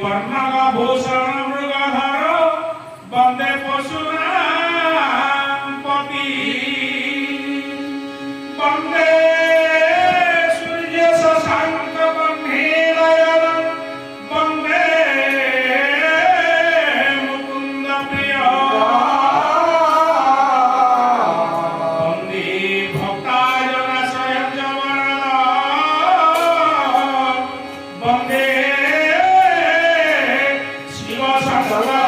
पर्णग भूषण मृगधर वंदे पशुनाम पति वंदे सूर्य शशांक बह्नीनयन वंदे मुकुंद प्रिय वंदे भक्ताजनाशय जवरद वंदे शिव सदा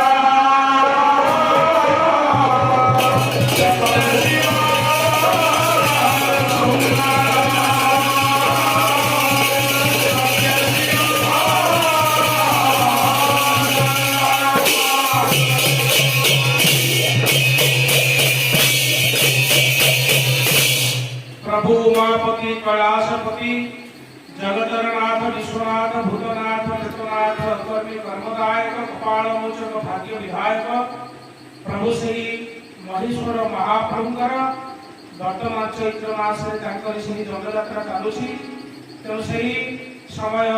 प्रभु उमापति कैलाशपति जगतरनाथ विश्वनाथ भूतनाथ चतुनाथ कर्मी कर्मदायक कपाल मोचक भाग्य विधायक प्रभु श्री महेश्वर महाप्रभुकर वर्तमान चैत्र मासरे तांकर श्री जंगयात्रा चालुची तेणु सही समय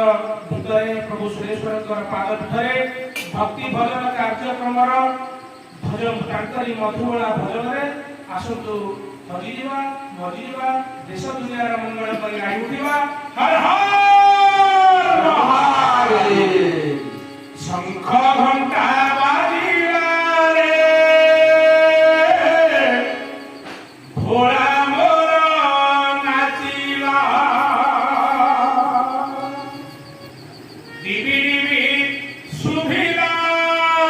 भितर प्रभु सुरेश्वर पाद पीठरे भक्ति भजन कार्यक्रम भजन तांकरी मधुबला भजन आसतु हजिवा मजिवा देश दुनिया मंगल करी आई उठिवा हर हर महादेव शंख घंटा बाजिला रे भोला मोर नाचिला दिबी दिबी सुभिला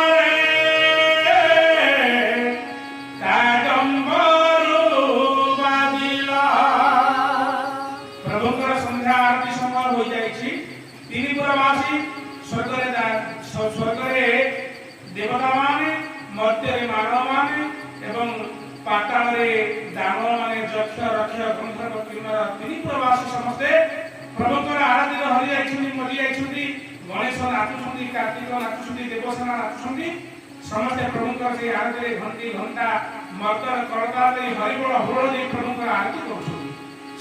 रे कादंबरू बाजिला प्रभुकर संध्या आरती समय हो जाइछि त्रिपुरवासी स्वर्गरे देवता माने मर्त्य मानव माने एवं पाताल दानव माने यक्ष रक्ष गंधर्व किन्नर त्रिपुरवासी समस्ते प्रभुकर आराधित हरि जाइछन्ति मरि जाइछन्ति गणेश नाचुछन्ति कार्तिक नाचुछन्ति देवसेना नाचुछन्ति समस्ते प्रभुकर से आरती घंटी घंटा मर्दन करता दे हरिबोल होळ दे प्रभुकर आरती करुछन्ति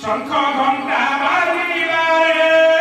शंख घंटा बाजिला रे